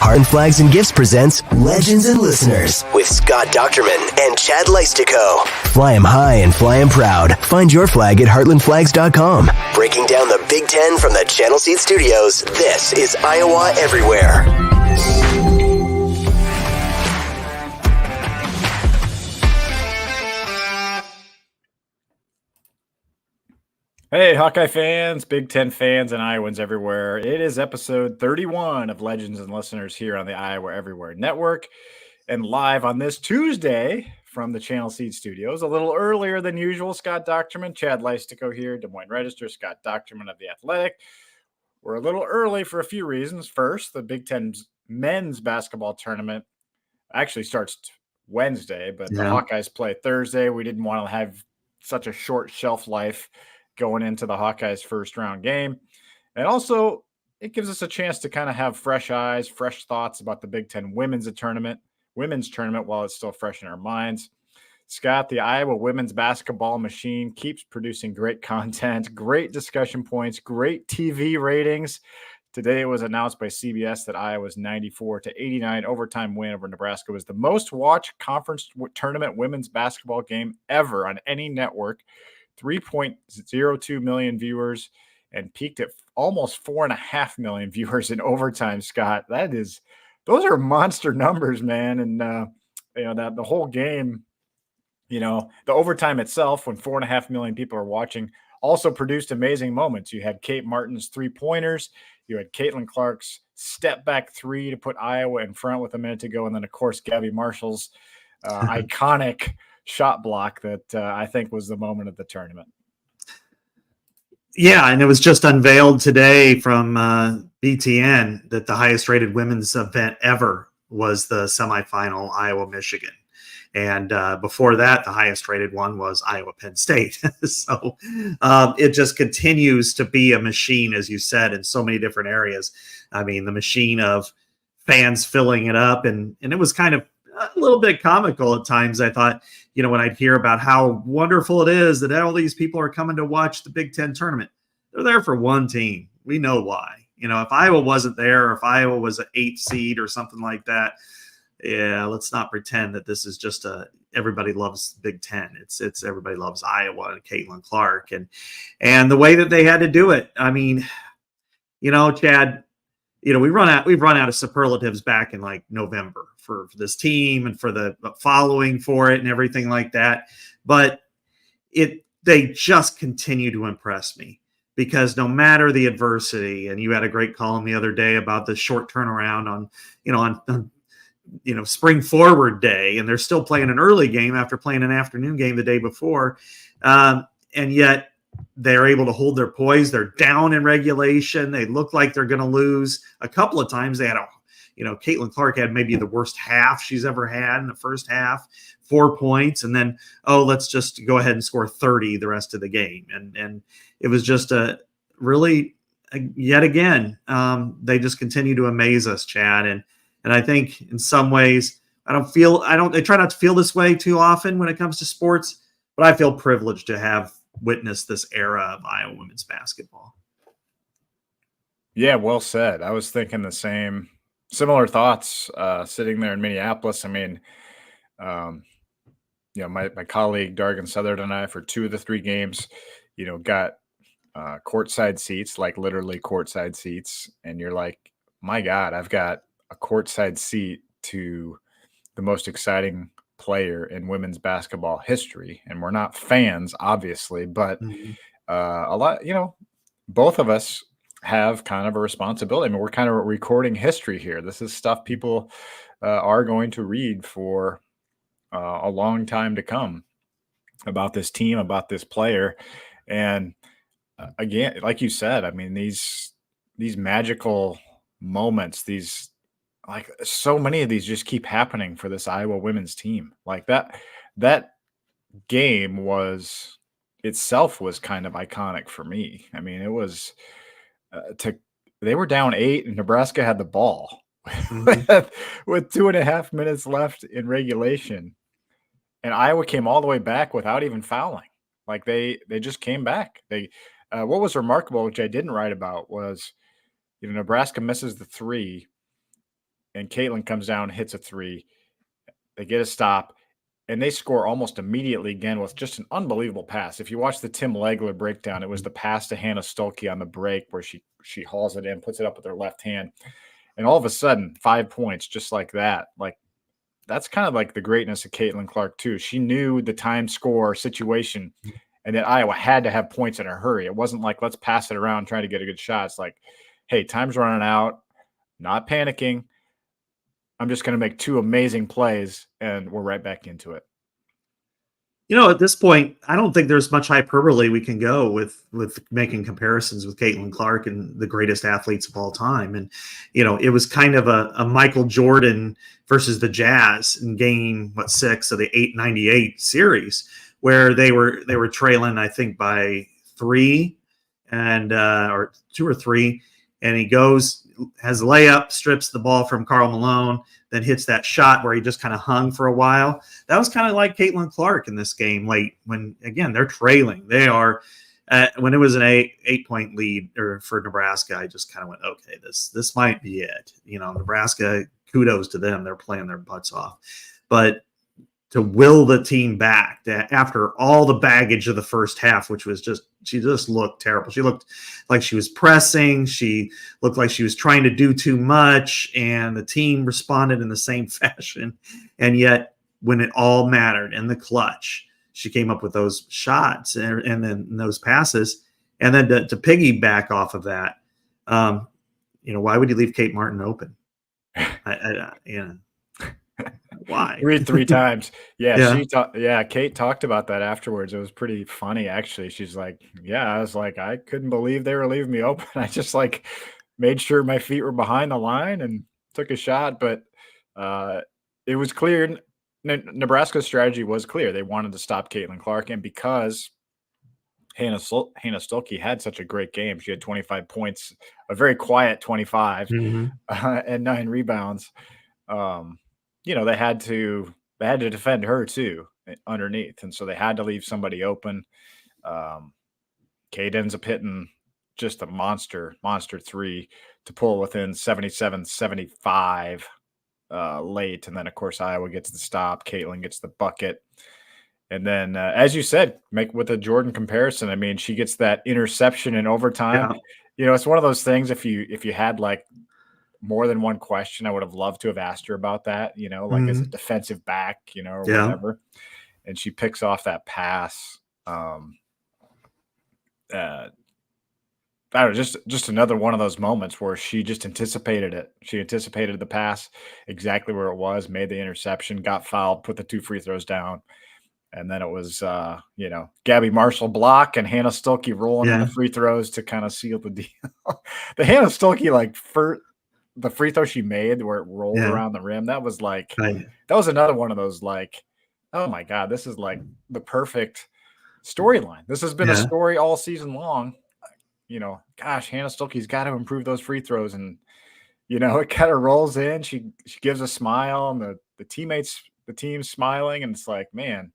Heartland Flags and Gifts presents Legends and Listeners with Scott Dochterman and Chad Leistikow. Fly 'em high and fly 'em proud. Find your flag at heartlandflags.com. Breaking down the Big Ten from the Channel Seed Studios, this is Iowa Everywhere. Hey, Hawkeye fans, Big Ten fans, and Iowans everywhere. It is episode 31 of Legends and Listeners here on the Iowa Everywhere Network and live on this Tuesday from the Channel Seed Studios. A little earlier than usual, Scott Dochterman, Chad Leistikow here, Des Moines Register, Scott Dochterman of The Athletic. We're a little early for a few reasons. First, the Big Ten's men's basketball tournament actually starts Wednesday, but the Hawkeyes play Thursday. We didn't want to have such a short shelf life going into the Hawkeyes' first round game. And also, it gives us a chance to kind of have fresh eyes, fresh thoughts about the Big Ten women's tournament while it's still fresh in our minds. Scott, the Iowa women's basketball machine keeps producing great content, great discussion points, great TV ratings. Today it was announced by CBS that Iowa's 94-89 overtime win over Nebraska was the most watched conference tournament women's basketball game ever on any network. 3.02 million viewers and peaked at almost 4.5 million viewers in overtime, Scott. Those are monster numbers, man. And, that the whole game, the overtime itself, when 4.5 million people are watching, also produced amazing moments. You had Kate Martin's 3-pointers. You had Caitlin Clark's step back three to put Iowa in front with a minute to go. And then, of course, Gabby Marshall's iconic shot block that I think was the moment of the tournament. Yeah, and it was just unveiled today from BTN that the highest rated women's event ever was the semifinal Iowa-Michigan. And before that, the highest rated one was Iowa-Penn State. So it just continues to be a machine, as you said, in so many different areas. I mean, the machine of fans filling it up. And it was kind of a little bit comical at times. I thought, when I'd hear about how wonderful it is that all these people are coming to watch the Big Ten tournament, they're there for one team. We know why. If Iowa wasn't there, or if Iowa was an 8th seed or something like that, let's not pretend that this is just everybody loves Big Ten. It's everybody loves Iowa and Caitlin Clark and the way that they had to do it. I mean, Chad, we've run out of superlatives back in like November for this team and for the following for it and everything like that. But they just continue to impress me, because no matter the adversity, and you had a great column the other day about the short turnaround on spring forward day, and they're still playing an early game after playing an afternoon game the day before. And yet they're able to hold their poise. They're down in regulation. They look like they're going to lose. A couple of times they had Caitlin Clark had maybe the worst half she's ever had in the first half, 4 points. And then, let's just go ahead and score 30 the rest of the game. And it was just yet again, they just continue to amaze us, Chad. And I think in some ways, I try not to feel this way too often when it comes to sports, but I feel privileged to have witnessed this era of Iowa women's basketball. Yeah, well said. I was thinking the similar thoughts sitting there in Minneapolis. I mean, my colleague Dargan Southard and I, for 2 of the 3 games, got courtside seats, like literally courtside seats. And you're like, my God, I've got a courtside seat to the most exciting player in women's basketball history. And we're not fans, obviously, but a lot, both of us have kind of a responsibility. I mean, we're kind of recording history here. This is stuff people are going to read for a long time to come about this team, about this player. And again, like you said, I mean, these magical moments, like so many of these just keep happening for this Iowa women's team. Like that game itself was kind of iconic for me. I mean, it was they were down 8 and Nebraska had the ball with 2.5 minutes left in regulation. And Iowa came all the way back without even fouling. Like they just came back. What was remarkable, which I didn't write about, was Nebraska misses the 3. and Caitlin comes down, hits a three. They get a stop, and they score almost immediately again with just an unbelievable pass. If you watch the Tim Legler breakdown, it was the pass to Hannah Stolke on the break where she hauls it in, puts it up with her left hand, and all of a sudden 5 points just like that. Like, that's kind of like the greatness of Caitlin Clark too. She knew the time score situation and that Iowa had to have points in a hurry. It wasn't like, let's pass it around, try to get a good shot. It's like, hey, time's running out, not panicking. I'm just going to make 2 amazing plays, and we're right back into it. At this point, I don't think there's much hyperbole we can go with making comparisons with Caitlin Clark and the greatest athletes of all time. And, it was kind of a Michael Jordan versus the Jazz in game, 6 of the 898 series, where they were trailing, I think, by 3 and or 2 or 3. And he has a layup, strips the ball from Karl Malone, then hits that shot where he just kind of hung for a while. That was kind of like Caitlin Clark in this game late when, again, they're trailing. They are, when it was an 8-point lead for Nebraska, I just kind of went, okay, this might be it. Nebraska, kudos to them. They're playing their butts off. But to will the team back after all the baggage of the first half, which was she just looked terrible. She looked like she was pressing. She looked like she was trying to do too much, and the team responded in the same fashion. And yet, when it all mattered in the clutch, she came up with those shots and then those passes. And then to piggyback off of that, why would you leave Kate Martin open? Why? Read 3 times. Yeah. Kate talked about that afterwards. It was pretty funny, actually. She's like, I was like, I couldn't believe they were leaving me open. I just made sure my feet were behind the line and took a shot. But it was clear. Nebraska's strategy was clear. They wanted to stop Caitlin Clark. And because Hannah Stolke had such a great game, she had 25 points, a very quiet 25, and 9 rebounds. They had to defend her too underneath. And so they had to leave somebody open. Kate ends up hitting just a monster 3 to pull within 77-75 late. And then of course Iowa gets the stop. Caitlin gets the bucket. And then, as you said, make with a Jordan comparison. I mean, she gets that interception in overtime. Yeah. It's one of those things. If you had more than one question, I would have loved to have asked her about that, as a defensive back, or whatever. And she picks off that pass. Just another one of those moments where she just anticipated it. She anticipated the pass exactly where it was, made the interception, got fouled, put the 2 free throws down. And then it was, Gabby Marshall block and Hannah Stolke rolling in the free throws to kind of seal the deal. The Hannah Stolke, the free throw she made where it rolled around the rim, that was that was another one of those oh my God, this is the perfect storyline. This has been a story all season long. Gosh, Hannah Stolke's got to improve those free throws. And, it kind of rolls in. She gives a smile, and the team's smiling. And it's like, man,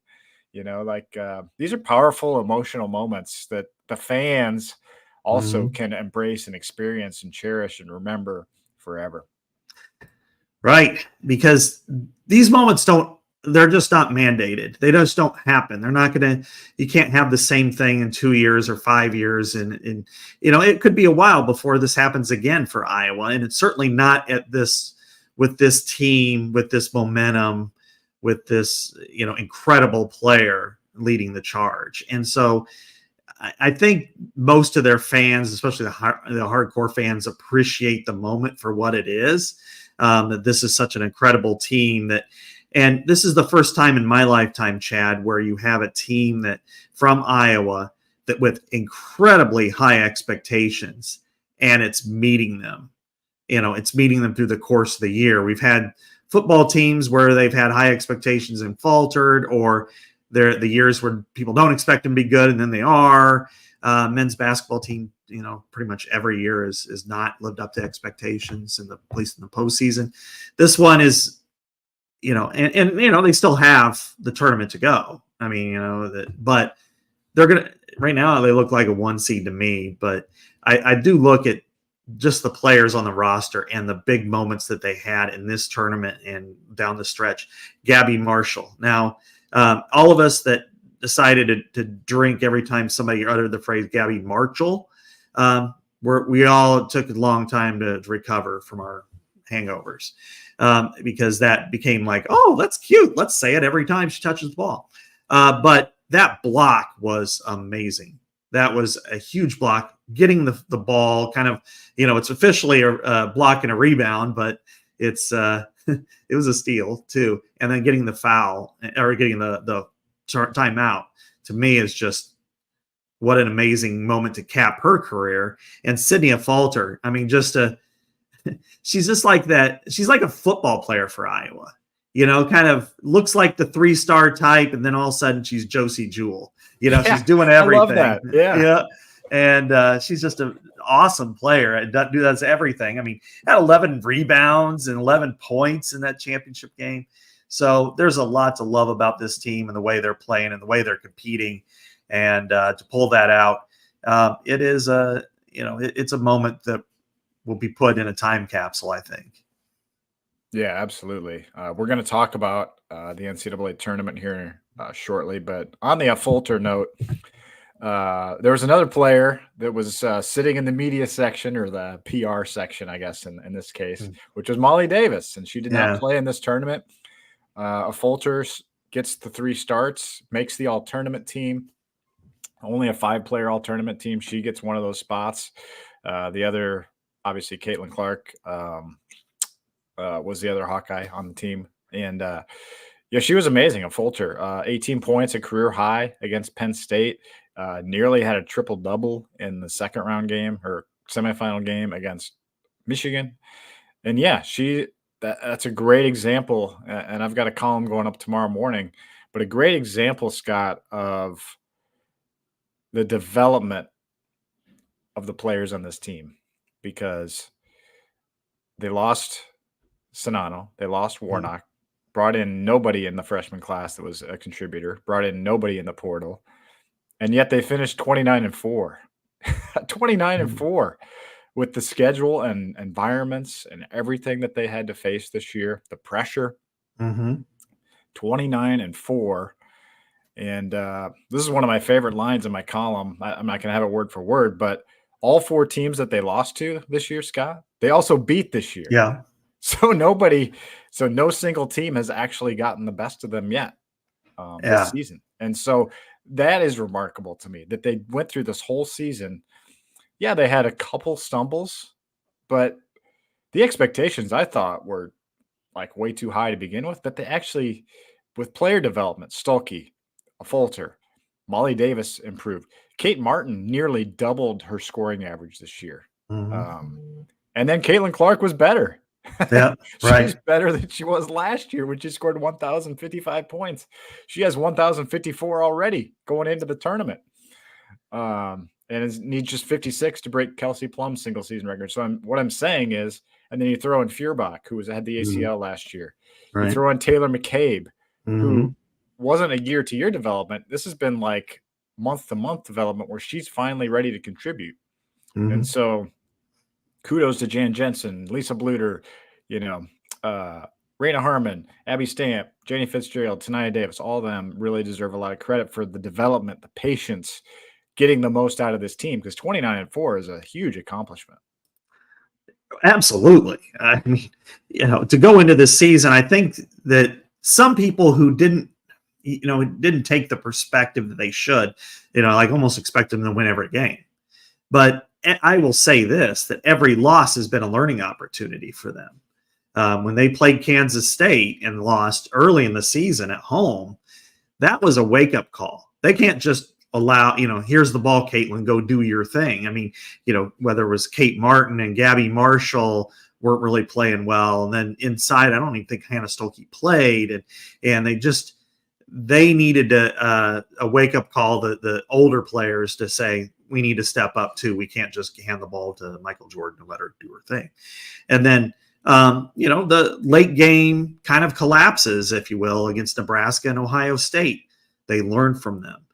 these are powerful, emotional moments that the fans also can embrace and experience and cherish and remember forever. Right. Because these moments they're just not mandated. They just don't happen. They're not going to, you can't have the same thing in 2 years or 5 years. And it could be a while before this happens again for Iowa. And it's certainly not with this team, with this momentum, with this, incredible player leading the charge. And so I think most of their fans, especially the hardcore fans, appreciate the moment for what it is. That this is such an incredible team and this is the first time in my lifetime, Chad, where you have a team that from Iowa that with incredibly high expectations, and it's meeting them. It's meeting them through the course of the year. We've had football teams where they've had high expectations and faltered, or they're the years where people don't expect them to be good and then they are. Men's basketball team, pretty much every year is not lived up to expectations, at least in the postseason. This one is, they still have the tournament to go. I mean, but they're right now they look like a 1 seed to me. But I do look at just the players on the roster and the big moments that they had in this tournament and down the stretch. Gabby Marshall. Now, all of us that decided to drink every time somebody uttered the phrase Gabby Marshall, we all took a long time to recover from our hangovers, because that became like, oh, that's cute. Let's say it every time she touches the ball. But that block was amazing. That was a huge block, getting the ball kind of, it's officially a block and a rebound, but it's it was a steal too. And then getting the foul or getting the timeout, to me, is just what an amazing moment to cap her career. And Sydney Falter, I mean, she's just like that. She's like a football player for Iowa, kind of looks like the 3-star type. And then all of a sudden she's Josie Jewell, she's doing everything. I love that. Yeah. And she's just an awesome player and does everything. I mean, had 11 rebounds and 11 points in that championship game. So there's a lot to love about this team and the way they're playing and the way they're competing. And to pull that out, it is it's a moment that will be put in a time capsule, I think. Yeah, absolutely. We're going to talk about the NCAA tournament here shortly, but on the Fulter note, there was another player that was sitting in the media section, or the PR section, I guess, in this case, which was Molly Davis, and she did not play in this tournament. Fulter gets the 3 starts, makes the all-tournament team. Only a 5-player all-tournament team. She gets one of those spots. The other, obviously, Caitlin Clark was the other Hawkeye on the team. And, she was amazing. A Fulter, 18 points, a career high against Penn State. Nearly had a triple-double in the second-round game, her semifinal game against Michigan. And, that's a great example. And I've got a column going up tomorrow morning. But a great example, Scott, of the development of the players on this team, because they lost Sonano, they lost Warnock, brought in nobody in the freshman class that was a contributor, brought in nobody in the portal, and yet they finished 29-4. 29-4 with the schedule and environments and everything that they had to face this year, the pressure. 29-4. And this is one of my favorite lines in my column. I'm not going to have it word for word, but all 4 teams that they lost to this year, Scott, they also beat this year. Yeah. So no single team has actually gotten the best of them yet this season. And so that is remarkable to me, that they went through this whole season. Yeah, they had a couple stumbles, but the expectations, I thought, were like way too high to begin with. But they actually, with player development, Stuelke, Fulter, Molly Davis improved. Kate Martin nearly doubled her scoring average this year. And then Caitlin Clark was better. Yeah, right. She's better than she was last year when she scored 1,055 points. She has 1,054 already going into the tournament. And needs just 56 to break Kelsey Plum's single season record. So what I'm saying is, and then you throw in Feuerbach, who had the ACL last year. Right. You throw in Taylor McCabe, who wasn't a year-to-year development. This has been like month-to-month development where she's finally ready to contribute. And so kudos to Jan Jensen, Lisa Bluter, Raina Harmon, Abby Stamp, Janie Fitzgerald, Tania Davis. All of them really deserve a lot of credit for the development, the patience, getting the most out of this team, because 29-4 is a huge accomplishment. Absolutely. I mean, to go into this season, I think that some people who didn't take the perspective that they should, like almost expect them to win every game. But I will say this, that every loss has been a learning opportunity for them. When they played Kansas State and lost early in the season at home, that was a wake-up call. They can't just allow, here's the ball, Caitlin, go do your thing. I mean, whether it was Kate Martin and Gabby Marshall weren't really playing well. And then inside, I don't even think Hannah Stuelke played. And they needed a wake-up call, the older players, to say, we need to step up too. We can't just hand the ball to Michael Jordan and let her do her thing. And then, the late game kind of collapses, if you will, against Nebraska and Ohio State. They learned from them.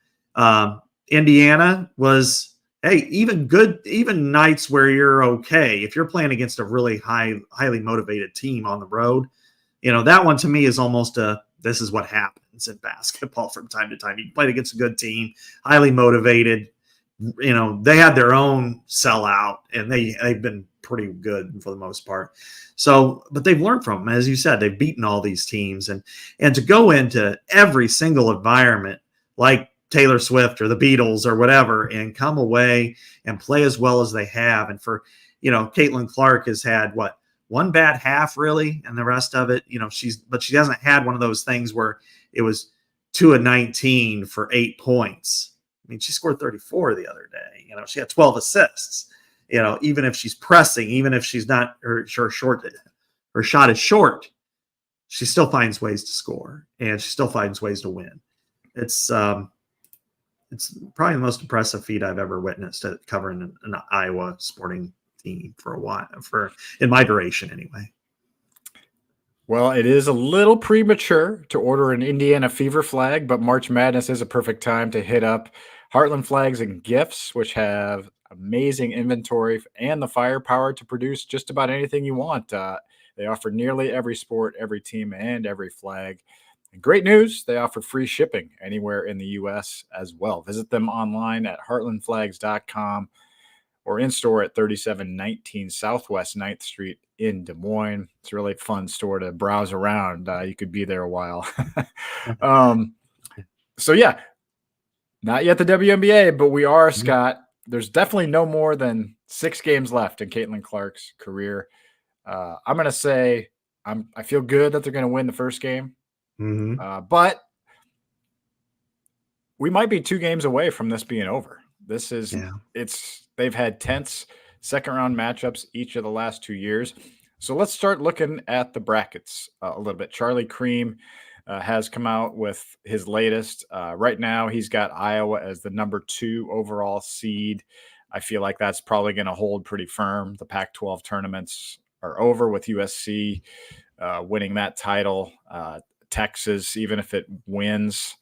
Indiana was hey, even nights where you're okay, if you're playing against a really highly motivated team on the road, that one to me is almost this is what happens in basketball from time to time. You played against a good team, highly motivated. They had their own sellout, and they've been pretty good for the most part. So, but they've learned from them. As you said, they've beaten all these teams, and to go into every single environment like Taylor Swift or the Beatles or whatever, and come away and play as well as they have. And for, Caitlin Clark has had one bad half really, and the rest of it, but she hasn't had one of those things where it was 2 of 19 for 8 points. I mean, she scored 34 the other day. She had 12 assists. Even if she's pressing, even if she's not, her shot is short, she still finds ways to score, and she still finds ways to win. It's probably the most impressive feat I've ever witnessed at covering an Iowa sporting team for a while, in my duration anyway. Well, it is a little premature to order an Indiana Fever flag, but March Madness is a perfect time to hit up Heartland Flags and Gifts, which have amazing inventory and the firepower to produce just about anything you want. They offer nearly every sport, every team, and every flag. And great news, they offer free shipping anywhere in the U.S. as well. Visit them online at heartlandflags.com or in-store at 3719 Southwest 9th Street in Des Moines. It's a really fun store to browse around. You could be there a while. So, yeah, not yet the WNBA, but we are, Scott. There's definitely no more than 6 games left in Caitlin Clark's career. I'm going to say I feel good that they're going to win the first game. But we might be 2 games away from this being over. This is they've had tense second-round matchups each of the last 2 years. So let's start looking at the brackets a little bit. Charlie Cream has come out with his latest. Right now, he's got Iowa as the number 2 overall seed. I feel like that's probably going to hold pretty firm. The Pac-12 tournaments are over with USC winning that title. Texas, even if it wins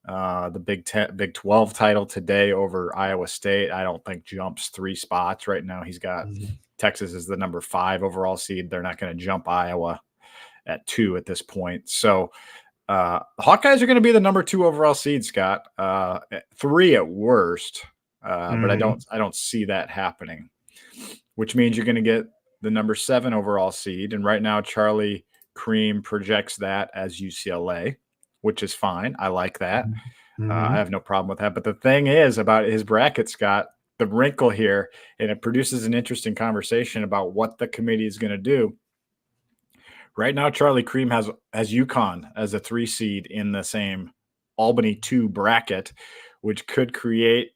the Big 12 title today over Iowa State, I don't think jumps 3 spots right now. He's got Texas is the number 5 overall seed. They're not going to jump Iowa at 2 at this point. So the Hawkeyes are going to be the number 2 overall seed, Scott. 3 at worst, but I don't see that happening, which means you're going to get the number 7 overall seed. And right now, Charlie Cream projects that as UCLA, which is fine. I like that. I have no problem with that. But the thing is about his bracket, Scott, the wrinkle here, and it produces an interesting conversation about what the committee is going to do. Right now, Charlie Cream has UConn as a 3 seed in the same Albany 2 bracket, which could create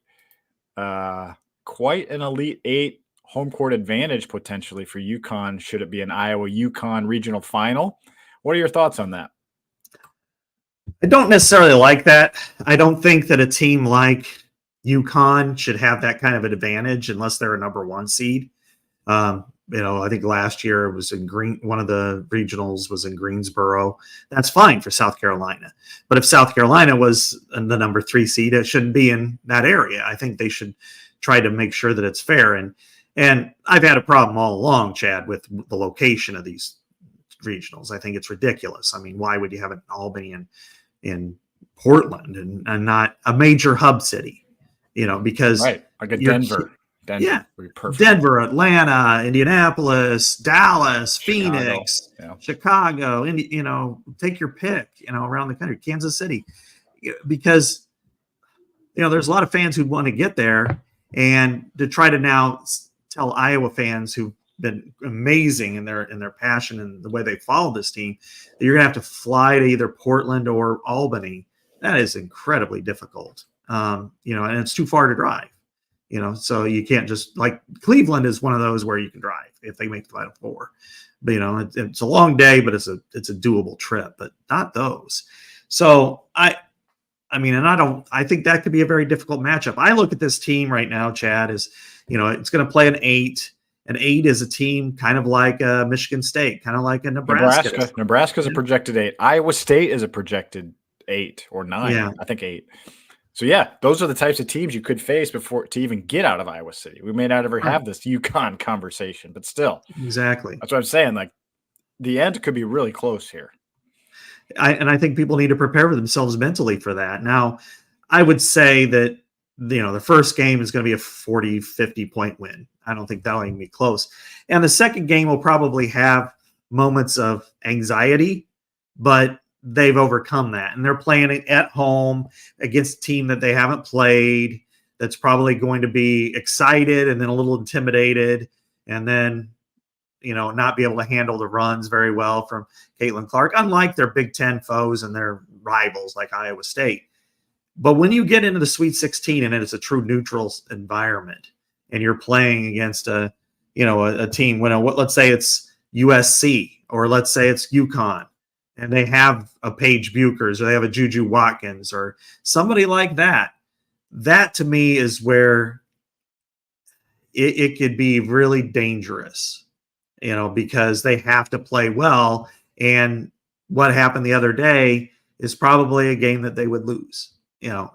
quite an Elite 8 home court advantage potentially for UConn should it be an Iowa-UConn regional final. What are your thoughts on that? I don't necessarily like that. I don't think that a team like UConn should have that kind of an advantage unless they're a number 1 seed. I think last year it was one of the regionals was in Greensboro. That's fine for South Carolina. But if South Carolina was the number 3 seed, it shouldn't be in that area. I think they should try to make sure that it's fair. And I've had a problem all along, Chad, with the location of these regionals. I think it's ridiculous. I mean, why would you have an Albany in Portland and not a major hub city? Because right, like a Denver. Denver, Atlanta, Indianapolis, Dallas, Phoenix, Chicago, and take your pick, around the country, Kansas City, because there's a lot of fans who want to get there, and to try to now tell Iowa fans who've been amazing in their passion and the way they follow this team that you're gonna have to fly to either Portland or Albany. That is incredibly difficult, and it's too far to drive. So you can't just, like, Cleveland is one of those where you can drive if they make the Final Four. But, it's a long day, but it's a doable trip, but not those. So I think that could be a very difficult matchup. I look at this team right now, Chad, as, it's going to play an 8. An 8 is a team kind of like Michigan State, kind of like a Nebraska. Nebraska's a projected 8. Iowa State is a projected 8 or 9. Yeah. I think 8. So, yeah, those are the types of teams you could face before to even get out of Iowa City. We may not ever have this UConn conversation, but still. Exactly. That's what I'm saying. Like, the end could be really close here. I think people need to prepare themselves mentally for that. Now, I would say that, the first game is going to be a 40, 50-point win. I don't think that'll even be close. And the second game will probably have moments of anxiety, but they've overcome that. And they're playing it at home against a team that they haven't played, that's probably going to be excited and then a little intimidated, and then not be able to handle the runs very well from Caitlin Clark, unlike their Big Ten foes and their rivals like Iowa State. But when you get into the Sweet 16 and it's a true neutral environment, and you're playing against a team, let's say it's USC, or let's say it's UConn, and they have a Paige Buchers, or they have a Juju Watkins, or somebody like that, that to me is where it could be really dangerous. Because they have to play well. And what happened the other day is probably a game that they would lose,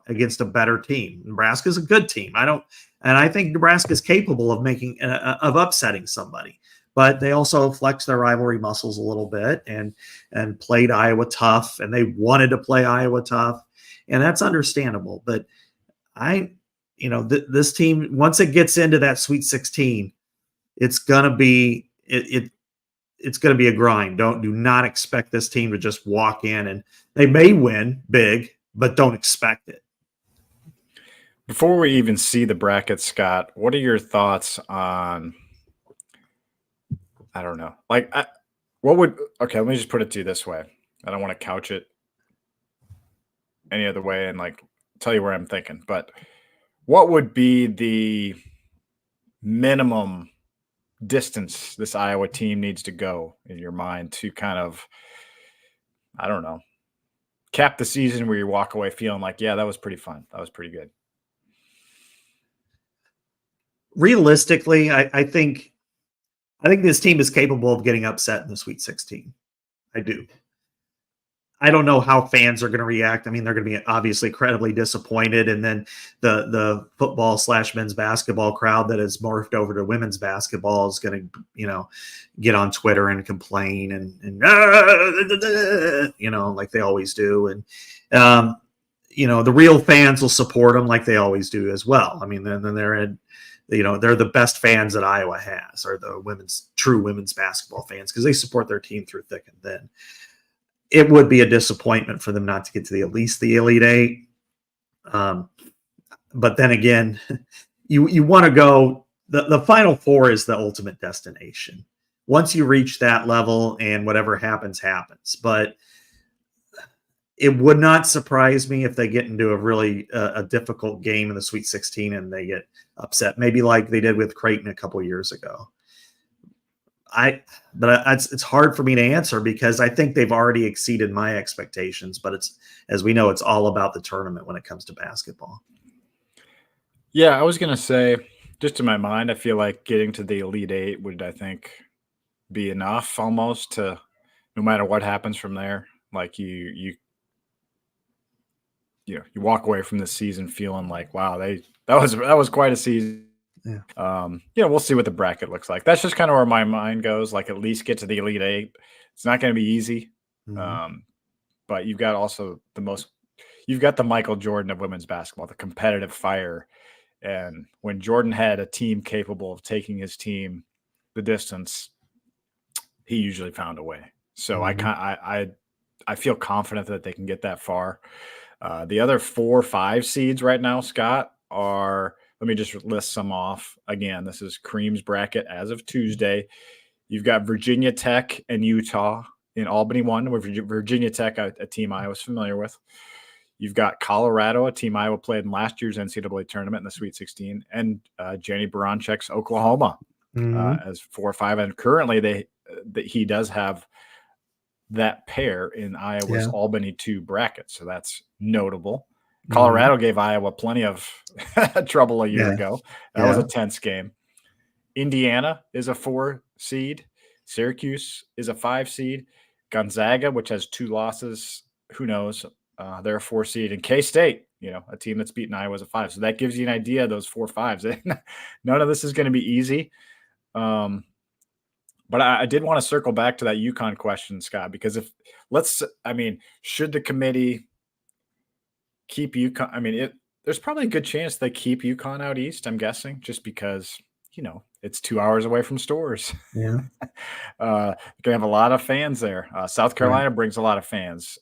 against a better team. Nebraska's a good team. I think Nebraska's capable of upsetting somebody, but they also flexed their rivalry muscles a little bit and played Iowa tough, and they wanted to play Iowa tough, and that's understandable. But this team, once it gets into that Sweet 16, it's going to be, it's going to be a grind. Do not expect this team to just walk in, and they may win big, but don't expect it. Before we even see the bracket, Scott, what are your thoughts on, I don't know, okay, let me just put it to you this way. I don't want to couch it any other way and tell you where I'm thinking, but what would be the minimum distance this Iowa team needs to go in your mind to kind of, I don't know, cap the season where you walk away feeling like, yeah, that was pretty fun. That was pretty good. Realistically, I think this team is capable of getting upset in the Sweet 16. I do. I don't know how fans are going to react. I mean, they're going to be obviously incredibly disappointed. And then the football / men's basketball crowd that has morphed over to women's basketball is going to, get on Twitter and complain and like they always do. And, the real fans will support them like they always do as well. I mean, then they're the best fans that Iowa has, are the true women's basketball fans, because they support their team through thick and thin. It would be a disappointment for them not to get to at least the Elite Eight. But then again, you want to go, the Final Four is the ultimate destination. Once you reach that level, and whatever happens, happens. But it would not surprise me if they get into a really a difficult game in the Sweet 16 and they get upset, maybe like they did with Creighton a couple years ago. It's hard for me to answer, because I think they've already exceeded my expectations. But it's, as we know, it's all about the tournament when it comes to basketball. Yeah, I was going to say, just in my mind, I feel like getting to the Elite Eight would, I think, be enough almost to, no matter what happens from there. Like you walk away from the season feeling like, wow, that was quite a season. Yeah. We'll see what the bracket looks like. That's just kind of where my mind goes. Like, at least get to the Elite Eight. It's not going to be easy. Mm-hmm. But you've got also you've got the Michael Jordan of women's basketball, the competitive fire. And when Jordan had a team capable of taking his team the distance, he usually found a way. So Mm-hmm. I feel confident that they can get that far. The other 4 or 5 seeds right now, Scott, are, let me just list some off. Again, this is Cream's bracket as of Tuesday. You've got Virginia Tech and Utah in Albany 1, where Virginia Tech, a team I was familiar with. You've got Colorado, a team Iowa played in last year's NCAA tournament in the Sweet 16, and Jenny Baranchek's Oklahoma as 4 or 5. And currently he does have that pair in Iowa's Albany 2 bracket. So that's notable. Colorado gave Iowa plenty of trouble a year ago. That was a tense game. Indiana is a 4 seed. Syracuse is a 5 seed. Gonzaga, which has 2 losses, who knows? They're a 4 seed. And K-State, a team that's beaten Iowa as a 5. So that gives you an idea of those 4-5s. None of this is going to be easy. But I did want to circle back to that UConn question, Scott, because should the committee keep UConn? There's probably a good chance they keep UConn out east, I'm guessing, just because, it's 2 hours away from Stores. Yeah. Going to have a lot of fans there. South Carolina brings a lot of fans.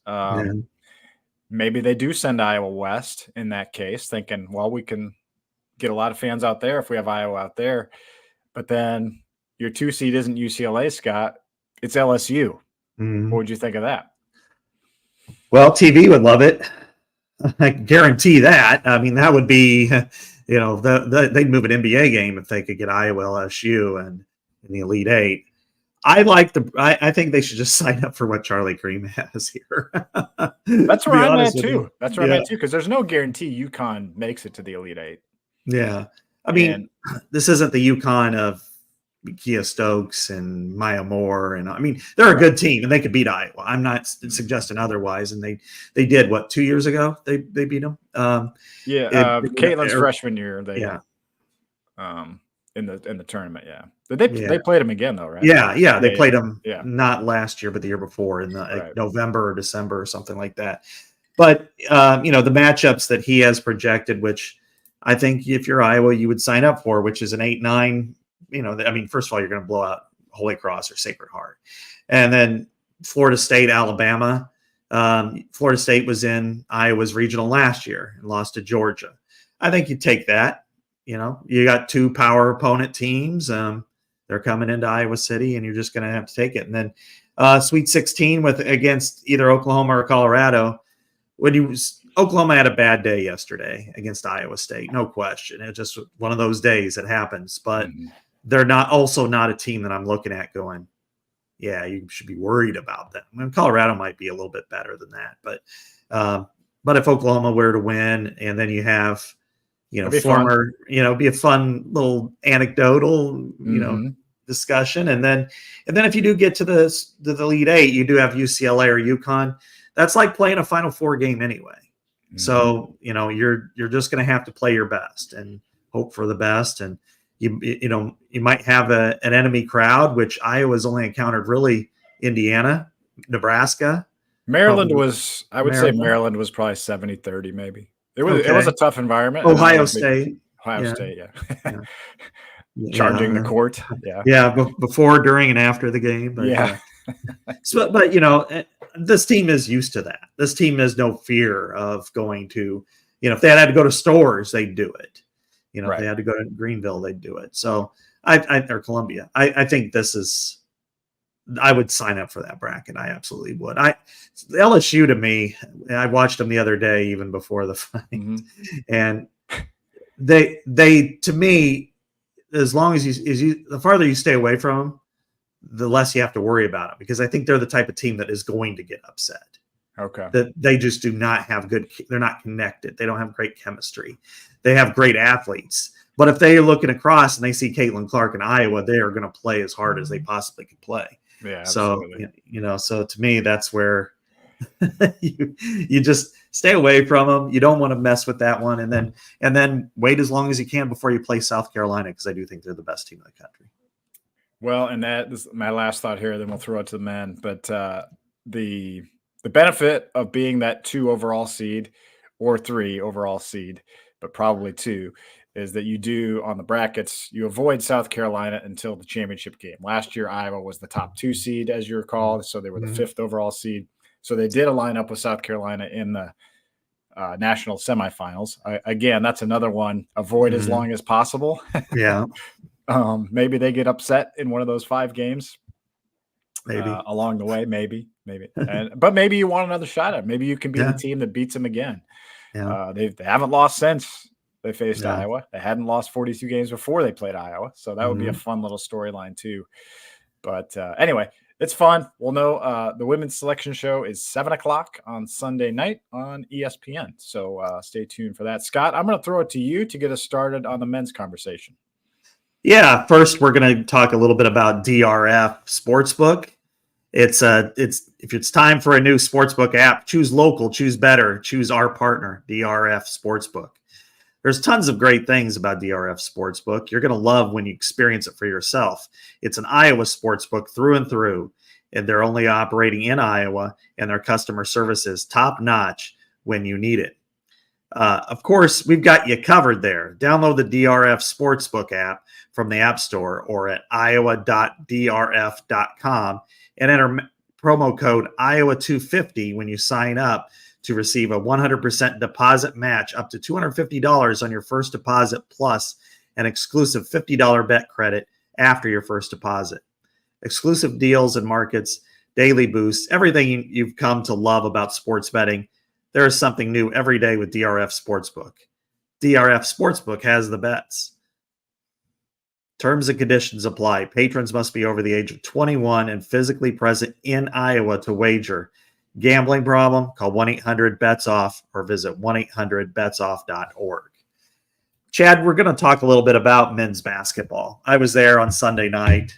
Maybe they do send Iowa west in that case, thinking, well, we can get a lot of fans out there if we have Iowa out there. But then your 2 seed isn't UCLA, Scott. It's LSU. What would you think of that? Well, TV would love it. I guarantee that. That would be, they'd move an NBA game if they could get Iowa, LSU, and in the Elite Eight. I think they should just sign up for what Charlie Cream has here. That's where I'm at too. That's where I'm at too, because there's no guarantee UConn makes it to the Elite Eight. Yeah. This isn't the UConn of Kia Stokes and Maya Moore. And they're a good team and they could beat Iowa. I'm not suggesting otherwise. And they did 2 years ago? They beat them. Caitlin's freshman year. In the tournament. Yeah. They played them again though, right? Yeah. They played them not last year, but the year before in the November or December or something like that. But, the matchups that he has projected, which I think if you're Iowa, you would sign up for, which is an 8-9. First of all, you're going to blow out Holy Cross or Sacred Heart. And then Florida State, Alabama. Florida State was in Iowa's regional last year and lost to Georgia. I think you take that. You got 2 power opponent teams. They're coming into Iowa City, and you're just going to have to take it. And then Sweet 16 against either Oklahoma or Colorado. Oklahoma had a bad day yesterday against Iowa State, no question. It's just one of those days that happens. But they're not a team that I'm looking at going, yeah, you should be worried about them. Colorado might be a little bit better than that, but if Oklahoma were to win, and then you have, former, be a fun little anecdotal, discussion, and then if you do get to the Elite Eight, you do have UCLA or UConn. That's like playing a Final Four game anyway. So you're just going to have to play your best and hope for the best, and you might have an enemy crowd, which Iowa's only encountered really Indiana, Nebraska. Maryland was Maryland was probably 70-30 maybe. It was a tough environment. Ohio State. Yeah. Charging the court. Before, during, and after the game. But, but this team is used to that. This team has no fear of going to, if they had to go to Stores, they'd do it. If they had to go to Greenville, they'd do it. So or Columbia. I think I would sign up for that bracket. I absolutely would. The LSU, to me, I watched them the other day, even before the fight. And they to me, as long as the farther you stay away from them, the less you have to worry about them, because I think they're the type of team that is going to get upset. Okay. That they just do not have they're not connected. They don't have great chemistry. They have great athletes. But if they're looking across and they see Caitlin Clark in Iowa, they are going to play as hard as they possibly can play. Yeah. Absolutely. So, so to me, that's where you just stay away from them. You don't want to mess with that one. And then wait as long as you can before you play South Carolina, because I do think they're the best team in the country. Well, and that is my last thought here, then we'll throw it to the men. But the benefit of being that 2 overall seed or 3 overall seed, but probably 2, is that you do on the brackets, you avoid South Carolina until the championship game. Last year, Iowa was the top 2 seed, as you recall. So they were the 5th overall seed. So they did line up with South Carolina in the national semifinals. Again, that's another one. Avoid as long as possible. Yeah. Maybe they get upset in one of those 5 games. Maybe along the way, maybe. But maybe you want another shot at it. Maybe you can be the team that beats them again. Yeah. They haven't lost since they faced Iowa. They hadn't lost 42 games before they played Iowa. So that would be a fun little storyline too. But anyway, it's fun. We'll know the women's selection show is 7:00 on Sunday night on ESPN. So stay tuned for that. Scott, I'm going to throw it to you to get us started on the men's conversation. Yeah. First, we're going to talk a little bit about DRF Sportsbook. It's if it's time for a new sportsbook app, choose local, choose better, choose our partner, DRF Sportsbook. There's tons of great things about DRF Sportsbook. You're going to love when you experience it for yourself. It's an Iowa sportsbook through and through, and they're only operating in Iowa, and their customer service is top notch when you need it. Of course, we've got you covered there. Download the DRF Sportsbook app from the App Store or at iowa.drf.com and enter promo code Iowa250 when you sign up to receive a 100% deposit match up to $250 on your first deposit plus an exclusive $50 bet credit after your first deposit. Exclusive deals and markets, daily boosts, everything you've come to love about sports betting. There is something new every day with DRF Sportsbook. DRF Sportsbook has the bets. Terms and conditions apply. Patrons must be over the age of 21 and physically present in Iowa to wager. Gambling problem? Call 1-800-BETS-OFF or visit 1-800-BETSOFF.org. Chad, we're going to talk a little bit about men's basketball. I was there on Sunday night,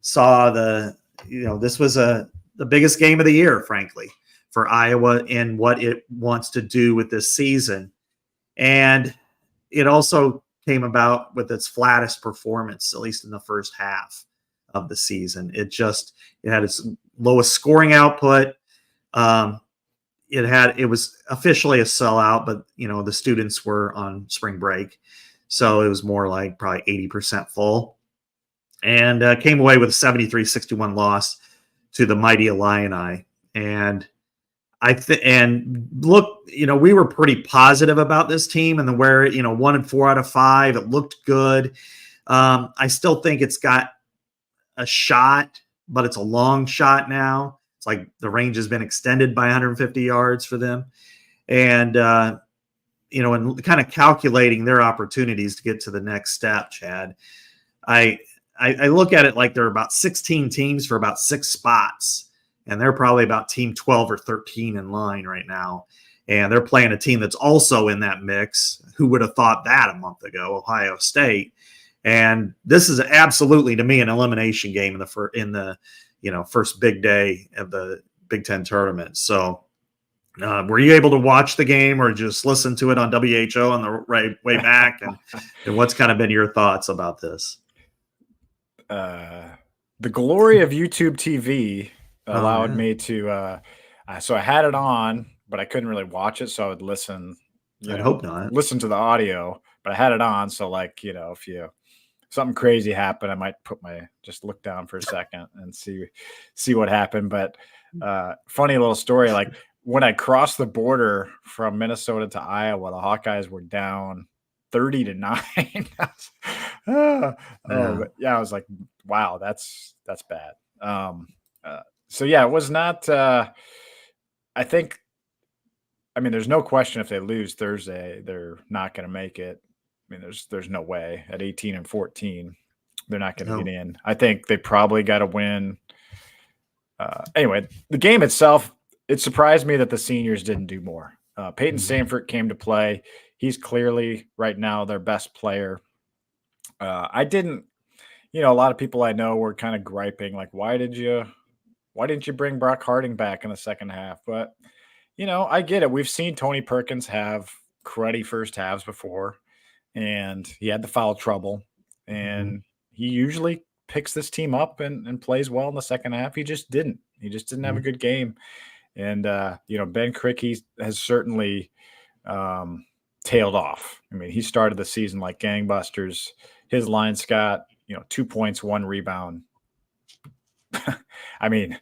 saw this was the biggest game of the year, frankly, for Iowa and what it wants to do with this season. And it also came about with its flattest performance, at least in the first half of the season. It had its lowest scoring output. It was officially a sellout, but the students were on spring break, so it was more like probably 80% full, and came away with a 73-61 loss to the mighty Illini. And we were pretty positive about this team and where 1 and 4 out of 5, it looked good. I still think it's got a shot, but it's a long shot now. It's like the range has been extended by 150 yards for them. And, and kind of calculating their opportunities to get to the next step, Chad, I look at it like there are about 16 teams for about 6 spots. And they're probably about team 12 or 13 in line right now. And they're playing a team that's also in that mix. Who would have thought that a month ago? Ohio State. And this is absolutely, to me, an elimination game in the first big day of the Big Ten tournament. So were you able to watch the game or just listen to it on WHO on the way back? And what's kind of been your thoughts about this? The glory of YouTube TV allowed me to so I had it on, but I couldn't really watch it, so I would listen. I'd hope not. Listen to the audio, but I had it on, so if something crazy happened, I might just look down for a second and see what happened. But funny little story, like when I crossed the border from Minnesota to Iowa, the Hawkeyes were down 30-9. I was like, wow, that's bad. So yeah, it was not. I think. I mean, there's no question if they lose Thursday, they're not going to make it. I mean, there's no way at 18 and 14, they're not going to get in. I think they probably got to win. Anyway, the game itself, it surprised me that the seniors didn't do more. Peyton Sanford came to play. He's clearly right now their best player. I didn't. A lot of people I know were kind of griping, like, why didn't you bring Brock Harding back in the second half? But, I get it. We've seen Tony Perkins have cruddy first halves before, and he had the foul trouble, and he usually picks this team up and plays well in the second half. He just didn't. He just didn't have a good game. And, Ben Krikke has certainly tailed off. I mean, he started the season like gangbusters. His line, Scott, 2 points, 1 rebound. I mean,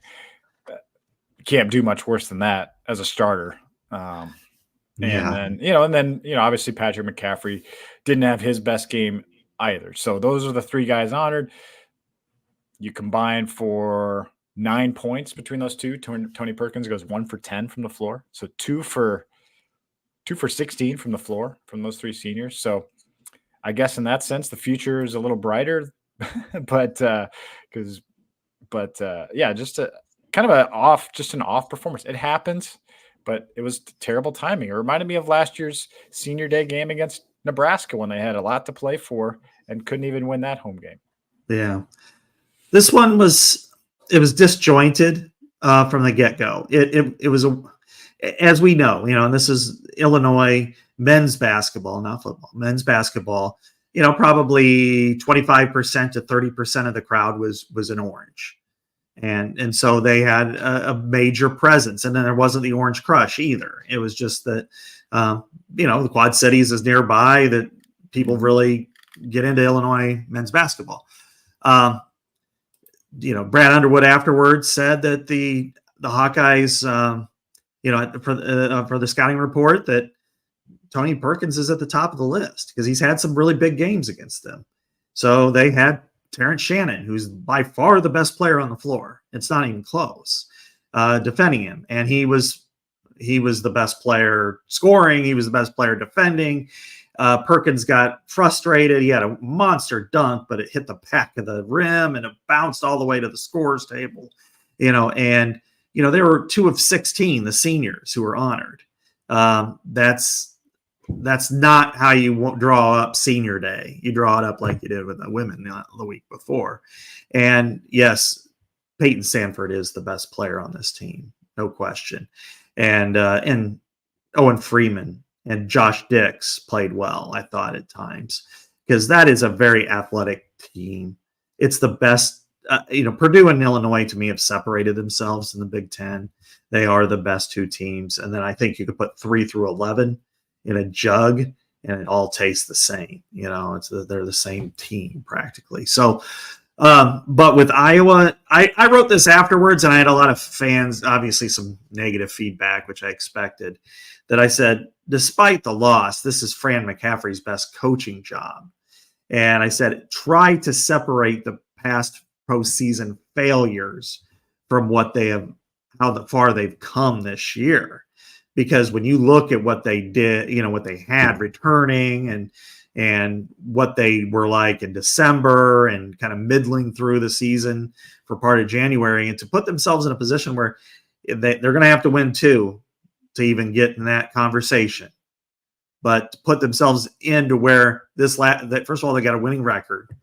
you can't do much worse than that as a starter. And then obviously Patrick McCaffrey didn't have his best game either. So those are the 3 guys honored. You combine for 9 points between those two. Tony Perkins goes 1 for 10 from the floor. So 2 for 16 from the floor from those 3 seniors. So I guess in that sense, the future is a little brighter, but just a kind of an off performance. It happens, but it was terrible timing. It reminded me of last year's senior day game against Nebraska when they had a lot to play for and couldn't even win that home game. Yeah. This one was disjointed. from the get-go. It was as we know, and this is Illinois men's basketball, not football, men's basketball. Probably 25% to 30% of the crowd was in orange, and so they had a major presence. And then there wasn't the Orange Crush either. It was just that the Quad Cities is nearby, that people really get into Illinois men's basketball. Brad Underwood afterwards said that the Hawkeyes, for the scouting report, that Tony Perkins is at the top of the list because he's had some really big games against them. So they had Terrence Shannon, who's by far the best player on the floor. It's not even close, defending him. And he was the best player scoring. He was the best player defending. Perkins got frustrated. He had a monster dunk, but it hit the back of the rim and it bounced all the way to the scorer's table. And there were 2 of 16, the seniors, who were honored. That's not how you draw up senior day. You draw it up like you did with the women the week before. And yes, Peyton Sanford is the best player on this team, no question. And Owen Freeman and Josh Dix played well, I thought, at times, because that is a very athletic team. It's the best. Purdue and Illinois, to me, have separated themselves in the Big Ten. They are the best 2 teams. And then I think you could put 3 through 11 in a jug and it all tastes the same. They're the same team practically. So, but with Iowa, I wrote this afterwards, and I had a lot of fans, obviously some negative feedback, which I expected, that I said, despite the loss, this is Fran McCaffrey's best coaching job. And I said, try to separate the past postseason failures from how far they've come this year. Because when you look at what they did, what they had returning and what they were like in December and kind of middling through the season for part of January, and to put themselves in a position where they're going to have to win 2 to even get in that conversation. But to put themselves into where that first of all, they got a winning record,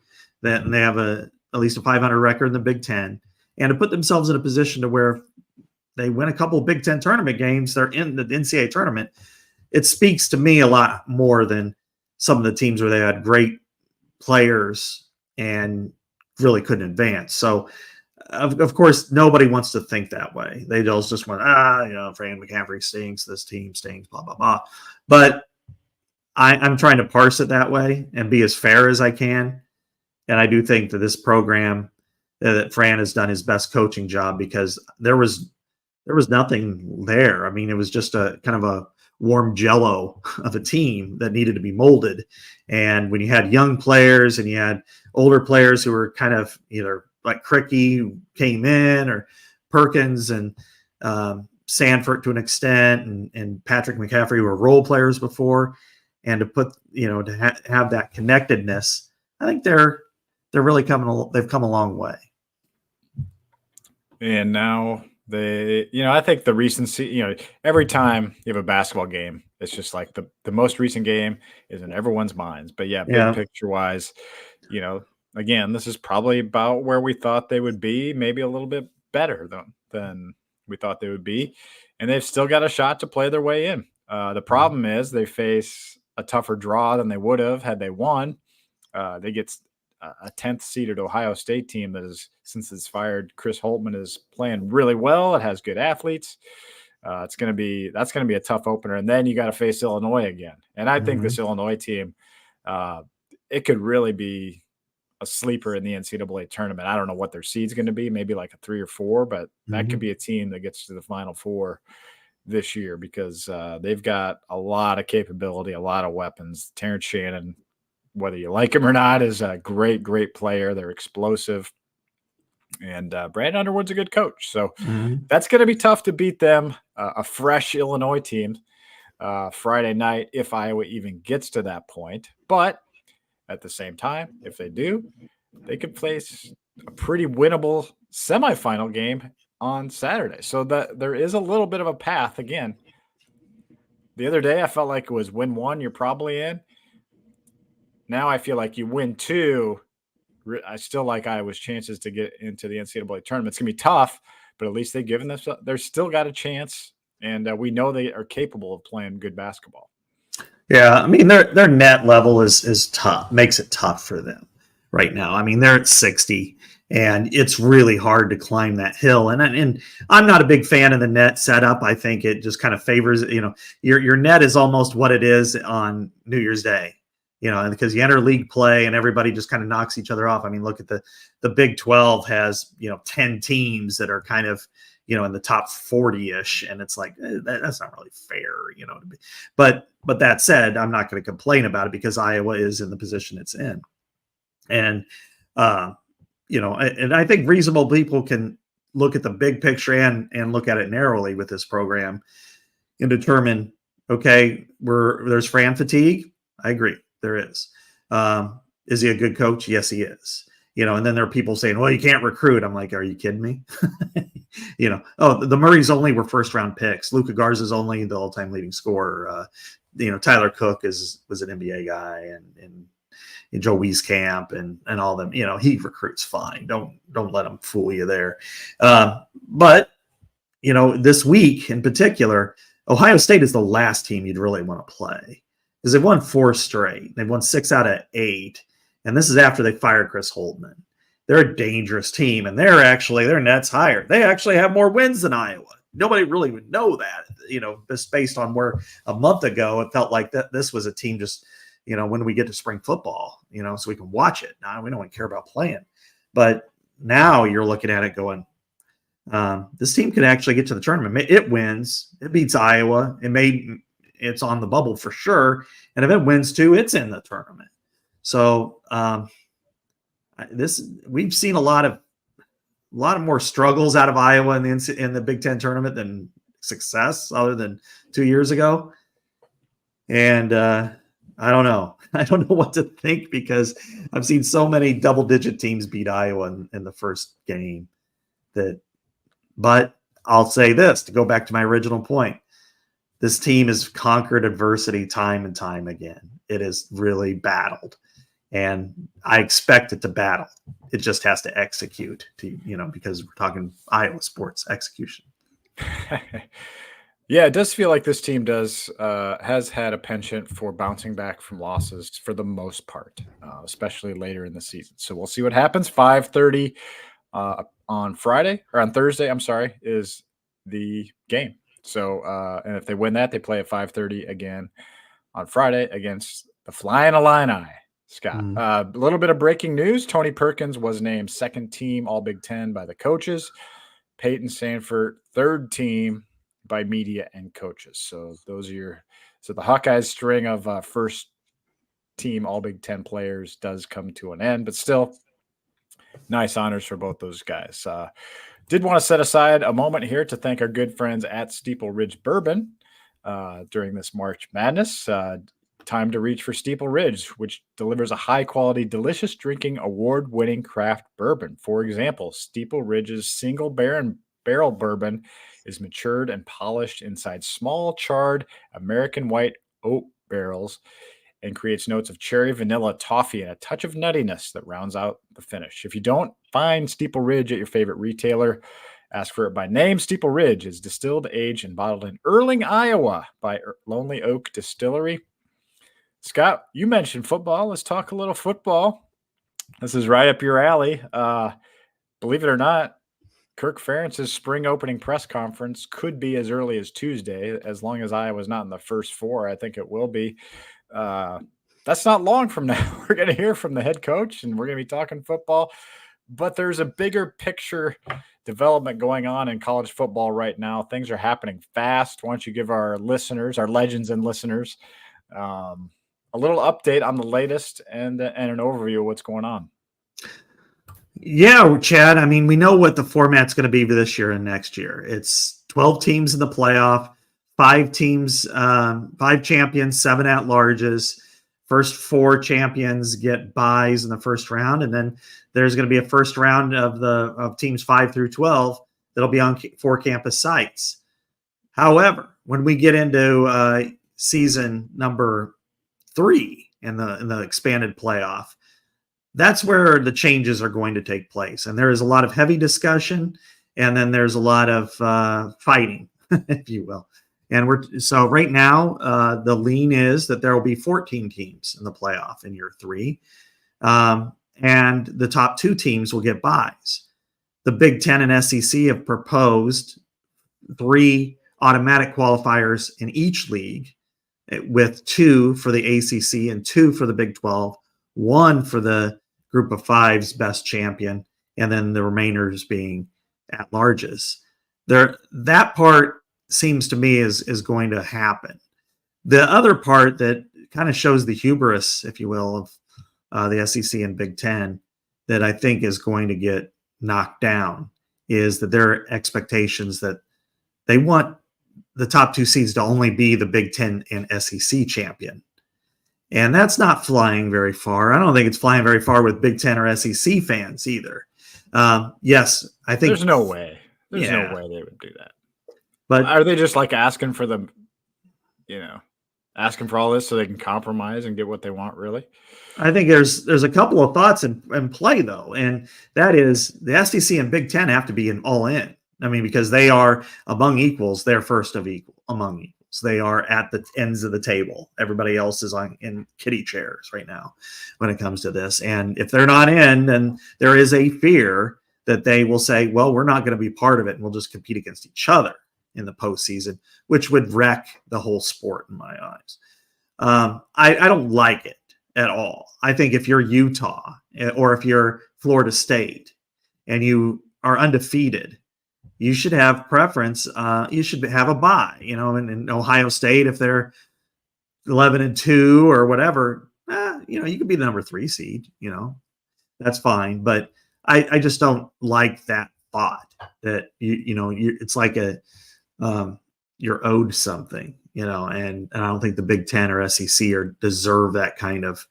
that they have at least a 500 record in the Big Ten, and to put themselves in a position to where they win a couple of Big Ten tournament games, they're in the NCAA tournament. It speaks to me a lot more than some of the teams where they had great players and really couldn't advance. So, of course, nobody wants to think that way. They just want, Fran McCaffrey stinks, this team stinks, blah, blah, blah. But I'm trying to parse it that way and be as fair as I can. And I do think that this program, that Fran has done his best coaching job, because there was nothing there. I mean, it was just a kind of a warm jello of a team that needed to be molded. And when you had young players and you had older players who were kind of either like Cricky, who came in, or Perkins and Sanford to an extent, and Patrick McCaffrey, who were role players before, and to put, to have that connectedness, I think they're really they've come a long way. And now I think the recency, every time you have a basketball game, it's just like the most recent game is in everyone's minds. But big picture wise, again, this is probably about where we thought they would be, maybe a little bit better than we thought they would be. And they've still got a shot to play their way in. The problem is they face a tougher draw than they would have had they won. They get a 10th seeded Ohio State team that is, since it's fired Chris Holtman, is playing really well. It has good athletes. That's going to be a tough opener. And then you got to face Illinois again. And I think this Illinois team, it could really be a sleeper in the NCAA tournament. I don't know what their seed's going to be, maybe like a 3 or 4, but that could be a team that gets to the Final Four this year, because they've got a lot of capability, a lot of weapons. Terrence Shannon, whether you like him or not, is a great, great player. They're explosive. And Brad Underwood's a good coach. So that's going to be tough to beat them, a fresh Illinois team, Friday night, if Iowa even gets to that point. But at the same time, if they do, they could face a pretty winnable semifinal game on Saturday. So that there is a little bit of a path. Again, the other day I felt like it was win 1, you're probably in. Now I feel like you win 2. I still like Iowa's chances to get into the NCAA tournament. It's going to be tough, but at least they've given this. They're still got a chance, and we know they are capable of playing good basketball. Yeah, I mean their net level is tough, makes it tough for them right now. I mean they're at 60, and it's really hard to climb that hill. And I'm not a big fan of the net setup. I think it just kind of favors, your net is almost what it is on New Year's Day, because you enter league play and everybody just kind of knocks each other off. I mean, look at the Big 12 has 10 teams that are kind of in the top 40-ish, and it's like that's not really fair, but that said, I'm not going to complain about it because Iowa is in the position it's in, and and I think reasonable people can look at the big picture and look at it narrowly with this program and determine, okay, there's Fran fatigue. I agree, there is. Is he a good coach? Yes, he is. And then there are people saying, well, you can't recruit. I'm like, are you kidding me? The Murrays only were first round picks. Luka Garza's only the all-time leading scorer. Tyler Cook was an NBA guy, and Joe Wieskamp and all them. He recruits fine. Don't let him fool you there. But this week in particular, Ohio State is the last team you'd really want to play because they've won 4 straight. They've won 6 out of 8. And this is after they fired Chris Holtman. They're a dangerous team, and their net's higher. They actually have more wins than Iowa. Nobody really would know that, just based on where a month ago it felt like that this was a team just, when we get to spring football, so we can watch it. Now we don't care about playing. But now you're looking at it going, this team could actually get to the tournament. It wins. It beats Iowa. It's on the bubble for sure. And if it wins too, it's in the tournament. So we've seen a lot of more struggles out of Iowa in the Big Ten tournament than success, other than 2 years ago. And I don't know. I don't know what to think because I've seen so many double-digit teams beat Iowa in the first game. But I'll say this to go back to my original point. This team has conquered adversity time and time again. It has really battled. And I expect it to battle. It just has to execute, because we're talking Iowa sports execution. Yeah, it does feel like this team has had a penchant for bouncing back from losses for the most part, especially later in the season. So we'll see what happens. 5:30 on Thursday, is the game. So, and if they win that, they play at 5:30 again on Friday against the Flying Illini. Scott, a little bit of breaking news. Tony Perkins was named second team All Big Ten by the coaches. Peyton Sanford, third team by media and coaches. So those are the Hawkeyes string of first team All Big Ten players does come to an end, but still nice honors for both those guys. Did want to set aside a moment here to thank our good friends at Steeple Ridge Bourbon during this March Madness. Time to reach for Steeple Ridge, which delivers a high-quality, delicious drinking, award-winning craft bourbon. For example, Steeple Ridge's single barrel bourbon is matured and polished inside small, charred American white oak barrels and creates notes of cherry, vanilla, toffee, and a touch of nuttiness that rounds out the finish. If you don't find Steeple Ridge at your favorite retailer, ask for it by name. Steeple Ridge is distilled, aged, and bottled in Erling, Iowa by Lonely Oak Distillery. Scott, you mentioned football. Let's talk a little football. This is right up your alley. Believe it or not, Kirk Ferentz's spring opening press conference could be as early as Tuesday, as long as Iowa's not in the first 4. I think it will be. That's not long from now. We're going to hear from the head coach, and we're going to be talking football. But there's a bigger picture development going on in college football right now. Things are happening fast. Why don't you give our listeners, our legends and listeners, a little update on the latest and an overview of what's going on. Yeah, Chad. I mean, we know what the format's going to be for this year and next year. It's 12 teams in the playoff, 5 teams, 5 champions, 7 at-larges. First 4 champions get byes in the first round, and then there's going to be a first round of teams 5 through 12 that'll be on 4 campus sites. However, when we get into season number 3 in the expanded playoff, that's where the changes are going to take place. And there is a lot of heavy discussion and then there's a lot of fighting, if you will. And so right now, the lean is that there will be 14 teams in the playoff in year 3. And the top 2 teams will get buys. The Big Ten and SEC have proposed 3 automatic qualifiers in each league, with 2 for the ACC and 2 for the Big 12, 1 for the Group of Five's best champion, and then the remainders being at larges. That part seems to me is going to happen. The other part that kind of shows the hubris, if you will, of the SEC and Big Ten that I think is going to get knocked down is that there are expectations that they want the top 2 seeds to only be the Big Ten and SEC champion. And that's not flying very far. I don't think it's flying very far with Big Ten or SEC fans either. Yes, I think there's no way. There's no way they would do that. But are they just like asking for asking for all this so they can compromise and get what they want, really? I think there's a couple of thoughts in play, though, and that is the SEC and Big Ten have to be all in. I mean, because they are among equals. They're first of among equals. They are at the ends of the table. Everybody else is in kiddie chairs right now when it comes to this. And if they're not in, then there is a fear that they will say, well, we're not going to be part of it, and we'll just compete against each other in the postseason, which would wreck the whole sport in my eyes. I don't like it at all. I think if you're Utah or if you're Florida State and you are undefeated, you should have preference. You should have a bye, in Ohio State, if they're 11-2 or whatever, you could be the number 3 seed, that's fine. But I just don't like that thought that, it's like you're owed something, and I don't think the Big Ten or SEC deserve that kind of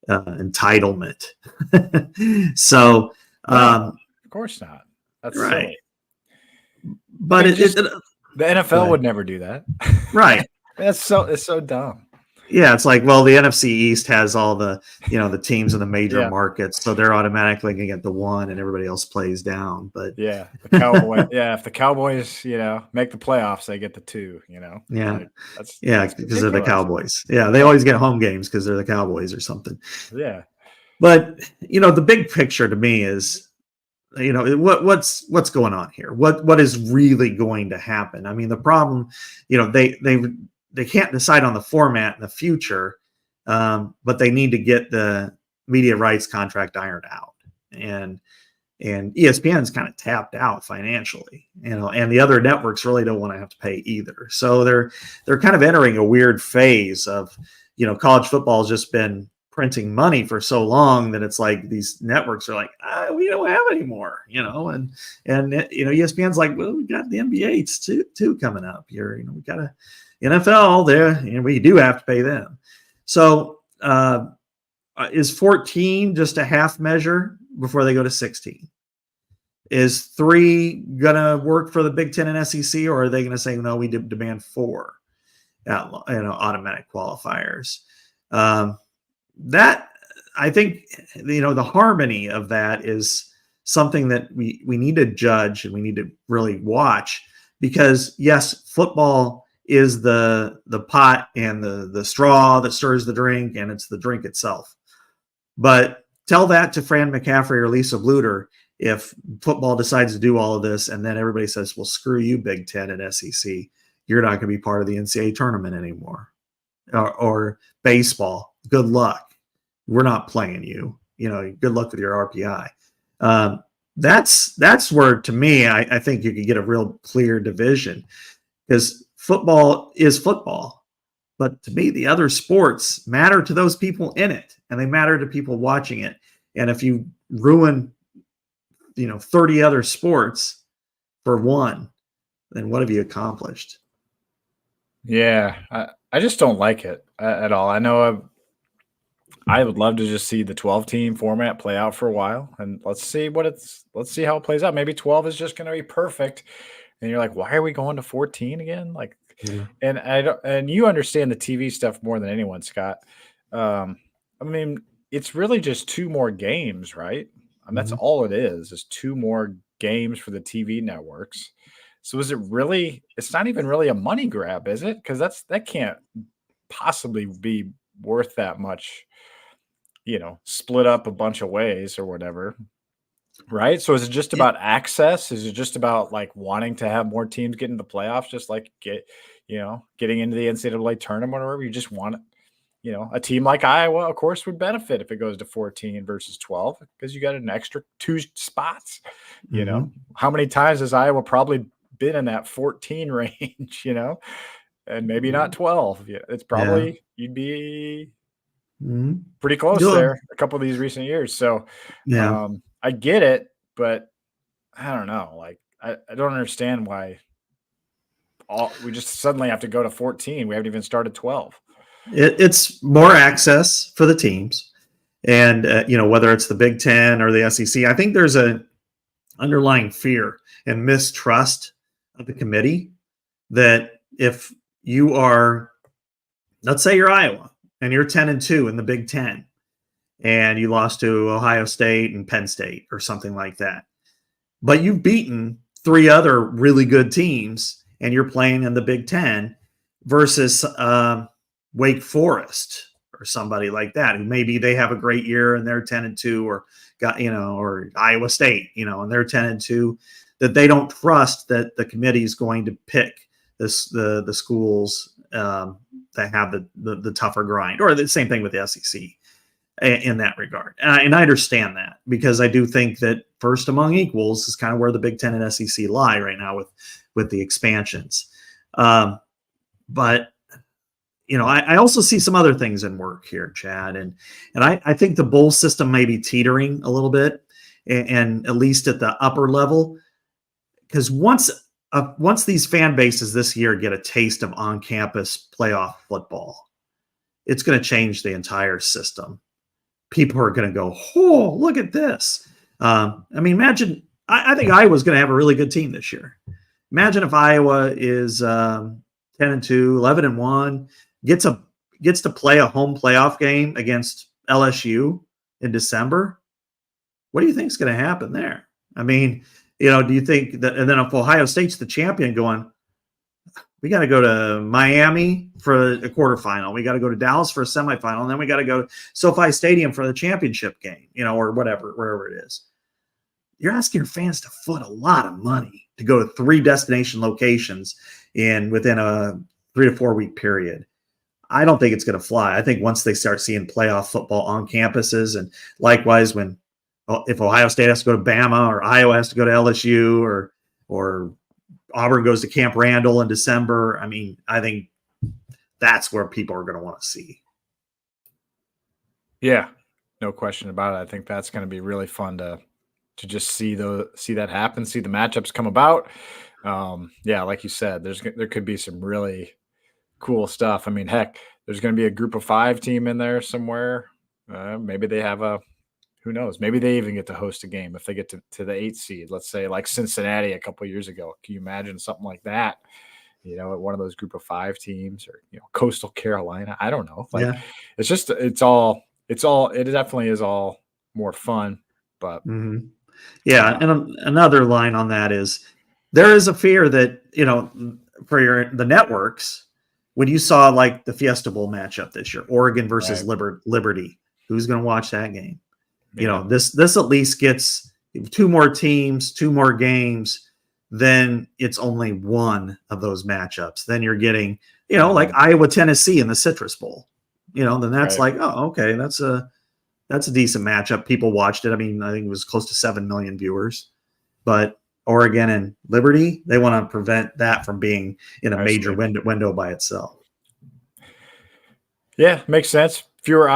entitlement. So, of course not. That's right. Silly. But the NFL would never do that, right? It's so dumb. Yeah, it's like, well, the NFC East has all the the teams in the major markets, so they're automatically going to get the 1, and everybody else plays down. But yeah, the Cowboys, if the Cowboys, make the playoffs, they get the 2. That's because they're the Cowboys. Yeah, they always get home games because they're the Cowboys or something. Yeah, but the big picture to me is, what's going on here? What is really going to happen? I mean, the problem, they can't decide on the format in the future, but they need to get the media rights contract ironed out. And ESPN's kind of tapped out financially, and the other networks really don't want to have to pay either. So they're kind of entering a weird phase of, college football has just been printing money for so long that it's like these networks are like, we don't have any more, and ESPN's like, well, we got the NBA too coming up here. We got a NFL there, we do have to pay them. So is 14 just a half measure before they go to 16? Is 3 gonna work for the Big Ten and SEC, or are they gonna say, no, we demand 4 automatic qualifiers? That, I think, the harmony of that is something that we need to judge and we need to really watch, because yes, football is the pot and the straw that stirs the drink, and it's the drink itself. But tell that to Fran McCaffrey or Lisa Bluter if football decides to do all of this, and then everybody says, well, screw you, Big Ten and SEC. You're not going to be part of the NCAA tournament anymore. Or baseball, good luck. We're not playing you. Good luck with your RPI. That's where, to me, I think you could get a real clear division, because football is football, but to me, the other sports matter to those people in it, and they matter to people watching it. And if you ruin, 30 other sports for one, then what have you accomplished? Yeah, I just don't like it at all. I know I would love to just see the 12-team format play out for a while, and let's see how it plays out. Maybe 12 is just going to be perfect. And you're like, why are we going to 14 again? Like, yeah. And you understand the TV stuff more than anyone, Scott. I mean, it's really just 2 more games, right? I mean, that's all it is 2 more games for the TV networks. So is it really? It's not even really a money grab, is it? Because that can't possibly be worth that much. Split up a bunch of ways or whatever. Right? So is it just about access? Is it just about like wanting to have more teams get into the playoffs, just like getting into the NCAA tournament or whatever? You just want a team like Iowa, of course, would benefit if it goes to 14 versus 12 because you got an extra 2 spots. How many times has Iowa probably been in that 14 range, and maybe not 12? Yeah, it's probably you'd be pretty close there a couple of these recent years. So I get it, but I don't know. Like, I don't understand why we just suddenly have to go to 14. We haven't even started 12. It's more access for the teams. And, whether it's the Big Ten or the SEC, I think there's an underlying fear and mistrust of the committee that if you are, let's say you're Iowa and you're 10-2 in the Big Ten, and you lost to Ohio State and Penn State or something like that. But you've beaten 3 other really good teams, and you're playing in the Big Ten versus Wake Forest or somebody like that, who maybe they have a great year and they're 10-2, or or Iowa State, and they're 10-2, that they don't trust that the committee is going to pick the schools that have the tougher grind, or the same thing with the SEC. In that regard. And I understand that, because I do think that first among equals is kind of where the Big Ten and SEC lie right now with the expansions. But, I also see some other things in work here, Chad. And I think the bowl system may be teetering a little bit, and at least at the upper level, because once these fan bases this year get a taste of on-campus playoff football, it's going to change the entire system. People are going to go, oh, look at this. Imagine, I think Iowa's going to have a really good team this year. Imagine if Iowa is 10-2, 11-1, gets to play a home playoff game against LSU in December. What do you think is going to happen there? Do you think that, and then if Ohio State's the champion, going, we got to go to Miami for a quarterfinal. We got to go to Dallas for a semifinal. And then we got to go to SoFi Stadium for the championship game, or wherever it is. You're asking your fans to foot a lot of money to go to 3 destination locations within a 3 to 4 week period. I don't think it's going to fly. I think once they start seeing playoff football on campuses, and likewise if Ohio State has to go to Bama, or Iowa has to go to LSU, or Auburn goes to Camp Randall in December, I think that's where people are going to want to see. Yeah, no question about it. I think that's going to be really fun to just see that happen, see the matchups come about. Like you said, there could be some really cool stuff. Heck, there's going to be a group of 5 team in there somewhere. Maybe they have who knows? Maybe they even get to host a game if they get to the 8th seed. Let's say like Cincinnati a couple of years ago. Can you imagine something like that? At one of those group of 5 teams, or Coastal Carolina. I don't know. It's just it definitely is all more fun. But and another line on that is there is a fear that for the networks, when you saw like the Fiesta Bowl matchup this year, Oregon versus Liberty, who's going to watch that game? This at least gets 2 more teams, 2 more games. Then it's only one of those matchups. Then you're getting, like Iowa, Tennessee in the Citrus Bowl. Then that's like, oh, okay, that's a decent matchup. People watched it. I think it was close to 7 million viewers. But Oregon and Liberty, they want to prevent that from being in a major window by itself. Yeah, makes sense. Fewer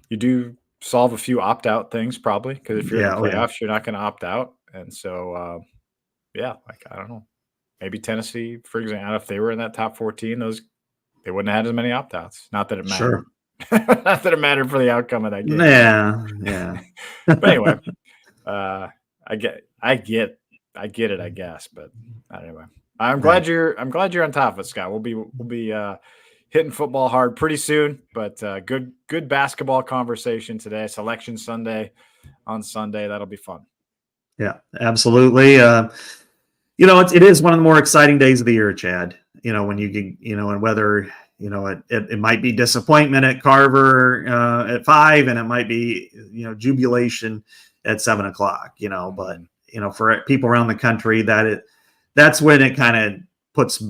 you do solve a few opt-out things probably, because if you're in the playoffs, you're not going to opt out. And so, I don't know. Maybe Tennessee, for example, if they were in that top 14, they wouldn't have had as many opt-outs. Not that it mattered. Sure. Not that it mattered for the outcome of that game. Yeah. But anyway, I get it, I guess. But anyway, I'm glad you're on top of it, Scott. We'll be hitting football hard pretty soon, but good basketball conversation today. Selection Sunday on Sunday. That'll be fun. Yeah, absolutely. It is one of the more exciting days of the year, Chad. When you get, and whether, it might be disappointment at Carver at 5, and it might be, jubilation at 7:00, but, for people around the country that's when it kind of puts,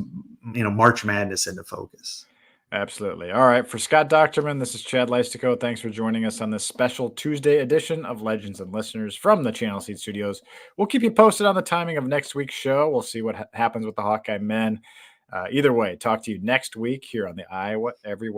March Madness into focus. Absolutely. All right. For Scott Dochterman, this is Chad Leistikow. Thanks for joining us on this special Tuesday edition of Legends and Listeners from the Channel Seed Studios. We'll keep you posted on the timing of next week's show. We'll see what happens with the Hawkeye men. Either way, talk to you next week here on the Iowa Everywhere